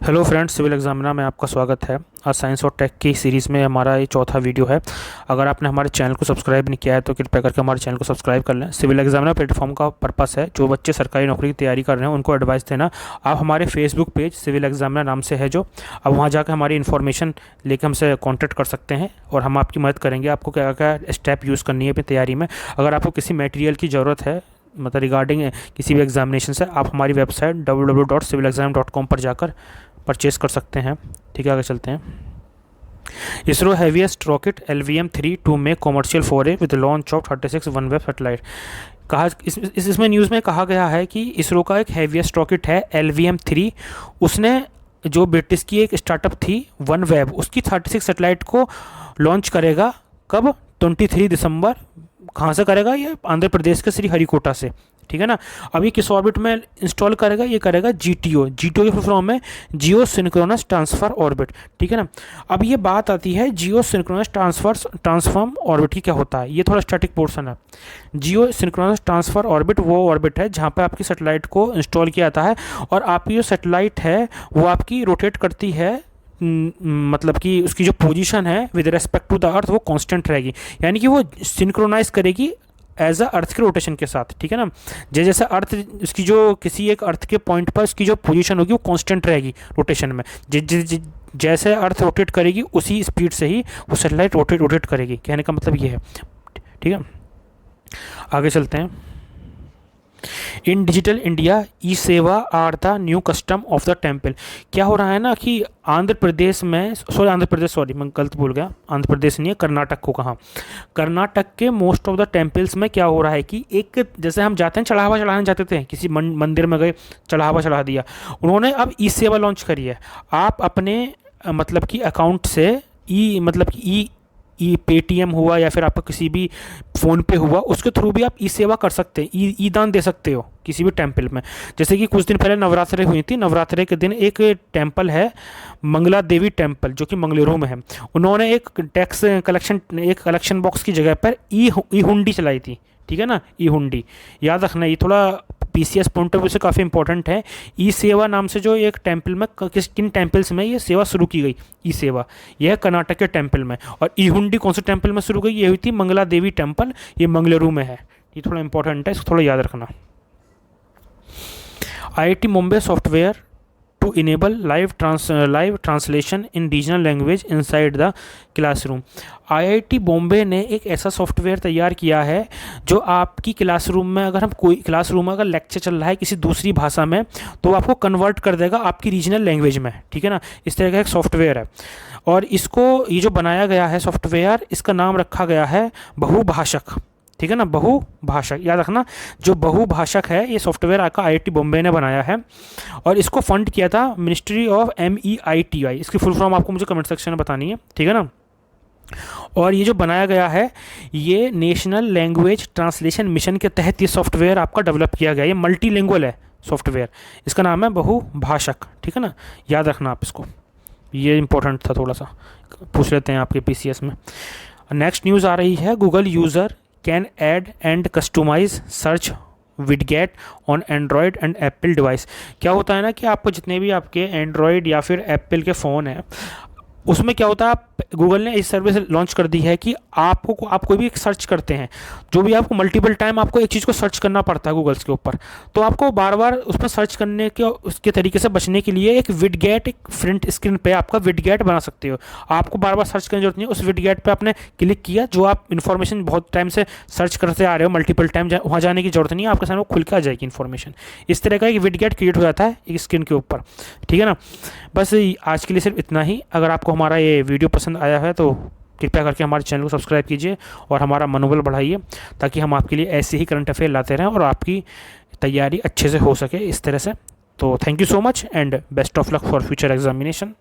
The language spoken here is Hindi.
हेलो फ्रेंड्स, सिविल एग्जामिनर में आपका स्वागत है। आज साइंस और टेक की सीरीज़ में हमारा ये चौथा वीडियो है। अगर आपने हमारे चैनल को सब्सक्राइब नहीं किया है तो कृपया करके हमारे चैनल को सब्सक्राइब कर लें। सिविल एग्जामिनर प्लेटफॉर्म का पर्पस है जो बच्चे सरकारी नौकरी की तैयारी कर रहे हैं उनको एडवाइस देना। आप हमारे फेसबुक पेज सिविल एग्जामिनर नाम से है जो, अब वहाँ जाकर हमारी इन्फॉर्मेशन लेकर हमसे कॉन्टैक्ट कर सकते हैं और हम आपकी मदद करेंगे। आपको क्या क्या स्टेप यूज़ करनी है अपनी तैयारी में। अगर आपको किसी मटेरियल की ज़रूरत है मतलब रिगार्डिंग किसी भी एग्जामिनेशन से, आप हमारी वेबसाइट www.civilexam.com पर जाकर परचेस कर सकते हैं। ठीक है, आगे चलते हैं। ISRO heaviest rocket LVM-3 to make commercial foray with launch of 36 OneWeb satellite. कहा इसमें न्यूज़ में कहा गया है कि इसरो का एक हैवीएस्ट रॉकेट है LVM-3। उसने जो ब्रिटिश की एक स्टार्टअप थी वनवेब, उसकी 36 सैटेलाइट को लॉन्च करेगा। कब? 23 दिसंबर। कहाँ से करेगा? ये आंध्र प्रदेश के श्रीहरिकोटा से। ठीक है ना। अब ये किस ऑर्बिट में इंस्टॉल करेगा? ये करेगा GTO की फुल फॉर्म है जियो सिंक्रोनस ट्रांसफर ऑर्बिट। ठीक है ना। अब ये बात आती है जियो सिंक्रोनस ट्रांसफॉर्म ऑर्बिट की क्या होता है। ये थोड़ा स्टैटिक पोर्शन है। जियो सिंक्रोनस ट्रांसफर ऑर्बिट वो ऑर्बिट है जहाँ पे आपकी सैटेलाइट को इंस्टॉल किया जाता है और आपकी जो सैटेलाइट है वो आपकी रोटेट करती है, मतलब कि उसकी जो पोजीशन है with respect to the earth वो कांस्टेंट रहेगी, यानी कि वो सिंक्रोनाइज करेगी एज अ अर्थ के रोटेशन के साथ। ठीक है ना। जैसे अर्थ उसकी जो किसी एक अर्थ के पॉइंट पर उसकी जो पोजीशन होगी वो कांस्टेंट रहेगी रोटेशन में। जैसे अर्थ रोटेट करेगी उसी स्पीड से ही वो सैटेलाइट रोटेट करेगी। कहने का मतलब ये है। ठीक है, आगे चलते हैं। इन digital India e Seva are the new custom of the temple. क्या हो रहा है ना कि आंध्र प्रदेश मैं गलत भूल गया। आंध्र प्रदेश नहीं है, कर्नाटक को कहा। कर्नाटक के मोस्ट ऑफ द टेम्पल्स में क्या हो रहा है कि एक जैसे हम जाते हैं चढ़ावा चढ़ाने जाते थे, किसी मंदिर में गए चढ़ावा चढ़ा दिया, उन्होंने अब ई सेवा लॉन्च करी है। आप अपने मतलब कि अकाउंट से मतलब कि ई पेटीएम हुआ या फिर आपका किसी भी फ़ोन पे हुआ, उसके थ्रू भी आप ई सेवा कर सकते हैं, ई दान दे सकते हो किसी भी टेम्पल में। जैसे कि कुछ दिन पहले नवरात्रि हुई थी। नवरात्रि के दिन एक टेम्पल है मंगला देवी टेम्पल जो कि मंगलुरु में है। उन्होंने एक कलेक्शन बॉक्स की जगह पर ई हुंडी चलाई थी। ठीक है ना, ई हुंडी याद रखना। ये थोड़ा PCS पॉइंट ऑफ व्यू से काफ़ी इंपॉर्टेंट है। ई सेवा नाम से जो एक टेम्पल में किन टेम्पल्स में ये सेवा शुरू की गई, ई सेवा, यह कर्नाटक के टेम्पल में। और ई हुंडी कौन से टेम्पल में शुरू गई? ये हुई थी मंगला देवी टेम्पल, ये मंगलुरु में है। ये थोड़ा इंपॉर्टेंट है, इसको थोड़ा याद रखना। IIT Mumbai software to enable live translation in regional language inside the classroom. IIT Bombay ने एक ऐसा सॉफ्टवेयर तैयार किया है जो आपकी क्लासरूम में अगर लेक्चर चल रहा है किसी दूसरी भाषा में तो आपको कन्वर्ट कर देगा आपकी रीजनल लैंग्वेज में। ठीक है ना, इस तरह का एक सॉफ्टवेयर है। और ये जो बनाया गया है सॉफ्टवेयर, इसका नाम रखा गया है बहुभाषक। ठीक है ना, बहुभाषक याद रखना। जो बहुभाषक है ये सॉफ्टवेयर आपका IIT बॉम्बे ने बनाया है और इसको फंड किया था मिनिस्ट्री ऑफ MEITI। इसकी फुल फॉर्म आपको मुझे कमेंट सेक्शन में बतानी है। ठीक है ना। और ये जो बनाया गया है ये नेशनल लैंग्वेज ट्रांसलेशन मिशन के तहत ये सॉफ्टवेयर आपका डेवलप किया गया है। ये मल्टीलिंगुअल है सॉफ्टवेयर, इसका नाम है बहुभाषक। ठीक है ना, याद रखना आप इसको, ये इंपॉर्टेंट था, थोड़ा सा पूछ लेते हैं आपके PCS में। नेक्स्ट न्यूज़ आ रही है, Google user can add and customise search widget on Android and Apple device. क्या होता है ना कि आपको जितने भी आपके एंड्रॉयड या फिर एप्पल के फ़ोन हैं उसमें क्या होता है, गूगल ने इस सर्विस लॉन्च कर दी है कि आप कोई भी सर्च करते हैं, जो भी आपको मल्टीपल टाइम आपको एक चीज़ को सर्च करना पड़ता है गूगल्स के ऊपर, तो आपको बार बार उसमें सर्च करने के उसके तरीके से बचने के लिए एक विडगेट, एक फ्रंट स्क्रीन पे आपका विडगेट बना सकते हो। आपको बार बार सर्च करने की जरूरत नहीं है। उस विडगेट पे आपने क्लिक किया, जो आप इन्फॉर्मेशन बहुत टाइम से सर्च करते आ रहे हो मल्टीपल टाइम, वहाँ जाने की जरूरत नहीं है, आपके सामने खुल के आ जाएगी इन्फॉर्मेशन। इस तरह का एक विडगेट क्रिएट हो जाता है एक स्क्रीन के ऊपर। ठीक है ना। बस आज के लिए सिर्फ इतना ही। अगर आपको हमारा ये वीडियो पसंद आया है तो कृपया करके हमारे चैनल को सब्सक्राइब कीजिए और हमारा मनोबल बढ़ाइए ताकि हम आपके लिए ऐसे ही करंट अफेयर लाते रहें और आपकी तैयारी अच्छे से हो सके इस तरह से। तो thank you so much and best of luck for future examination.